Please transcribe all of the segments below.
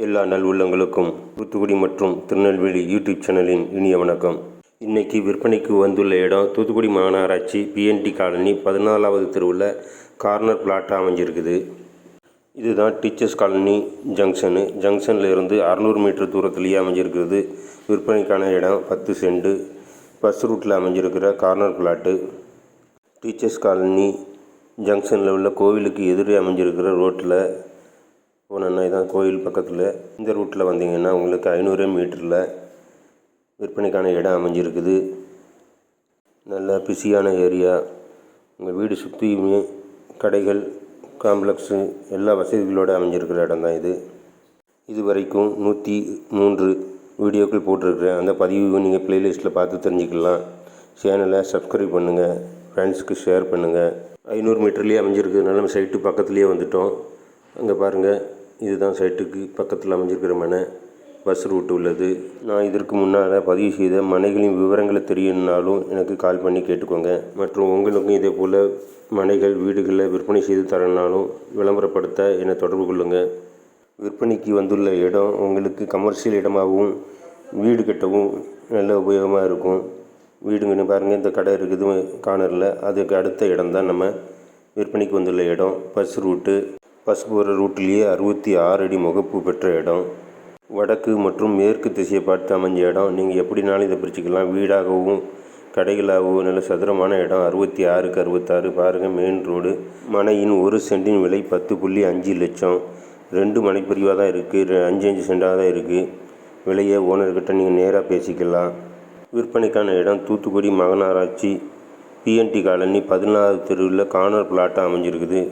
எல்லா நல்வுள்ளங்களுக்கும் தூத்துக்குடி மற்றும் திருநெல்வேலி யூடியூப் சேனலின் இனிய வணக்கம். இன்றைக்கி விற்பனைக்கு வந்துள்ள இடம் தூத்துக்குடி மாநகராட்சி பிஎன்டி காலனி 14வது தெருவில் கார்னர் பிளாட்டாக அமைஞ்சிருக்குது. இதுதான் டீச்சர்ஸ் காலனி ஜங்ஷனில் இருந்து 600 மீட்டர் தூரத்திலேயே அமைஞ்சிருக்கிறது. விற்பனைக்கான இடம் 10 சென்ட். பஸ் ரூட்டில் அமைஞ்சிருக்கிற கார்னர் பிளாட்டு. டீச்சர்ஸ் காலனி ஜங்ஷனில் உள்ள கோவிலுக்கு எதிரே அமைஞ்சிருக்கிற ரோட்டில் போனோன்னா இதான் கோயில் பக்கத்தில். இந்த ரூட்டில் வந்தீங்கன்னா உங்களுக்கு 500 மீட்டரில் விற்பனைக்கான இடம் அமைஞ்சிருக்குது. நல்ல பிஸியான ஏரியா. உங்கள் வீடு சுற்றியுமே கடைகள், காம்ப்ளெக்ஸு எல்லா வசதிகளோடு அமைஞ்சிருக்கிற இடம் தான் இது. இது வரைக்கும் 103 வீடியோக்கள் போட்டிருக்கிறேன். அந்த பதிவு நீங்கள் ப்ளேலிஸ்ட்டில் பார்த்து தெரிஞ்சுக்கலாம். சேனலை சப்ஸ்கிரைப் பண்ணுங்கள், ஃப்ரெண்ட்ஸுக்கு ஷேர் பண்ணுங்கள். 500 மீட்டர்லேயே அமைஞ்சிருக்கிறதுனால நம்ம சைட்டு பக்கத்துலேயே வந்துட்டோம். அங்கே பாருங்கள், இதுதான் சைட்டுக்கு பக்கத்தில் அமைஞ்சிருக்கிற மனை. பஸ் ரூட்டு உள்ளது. நான் இதற்கு முன்னால் பதிவு செய்த மனைகளின் விவரங்களை தெரியணுன்னாலும் எனக்கு கால் பண்ணி கேட்டுக்கோங்க. மற்றும் உங்களுக்கும் இதே போல் மனைகள், வீடுகளை விற்பனை செய்து தரனாலும் விளம்பரப்படுத்த என்னை தொடர்பு கொள்ளுங்கள். விற்பனைக்கு வந்துள்ள இடம் உங்களுக்கு கமர்ஷியல் இடமாகவும் வீடு கட்டவும் நல்ல உபயோகமாக இருக்கும். வீடுங்கன்னு பாருங்கள், இந்த கடை இருக்குது கார்னரில். அதுக்கு அடுத்த இடம் தான் நம்ம விற்பனைக்கு வந்துள்ள இடம். Bus route. பஸ் போகிற ரூட்லேயே 66 அடி முகப்பு பெற்ற இடம். வடக்கு மற்றும் மேற்கு திசையை பார்த்து அமைஞ்ச இடம். நீங்கள் எப்படினாலும் இதை பிரிச்சுக்கலாம். வீடாகவும் கடைகளாகவும் நல்ல சதுரமான இடம். 66க்கு 66 பாருங்கள், மெயின் ரோடு. மனையின் 1 சென்டின் விலை 10.5 லட்சம். 2 மனைப்பிரிவாக தான் இருக்குது. 5 சென்டாக தான் இருக்குது. விலையை ஓனர்கிட்ட நீங்கள் நேராக பேசிக்கலாம். விற்பனைக்கான இடம் தூத்துக்குடி மாநகராட்சி பிஎன்டி காலனி 14வது தெருவில் கார்னர் பிளாட்டாக அமைஞ்சிருக்குது.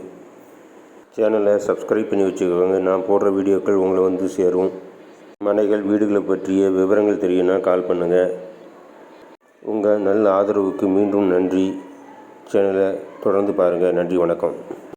சேனலை சப்ஸ்கிரைப் பண்ணி வச்சுக்கோங்க. நான் போடுற வீடியோக்கள் உங்களை வந்து சேரும். மனைகள், வீடுகளை பற்றிய விவரங்கள் தெரியும்னா கால் பண்ணுங்கள். உங்கள் நல்ல ஆதரவுக்கு மீண்டும் நன்றி. சேனலை தொடர்ந்து பாருங்கள். நன்றி, வணக்கம்.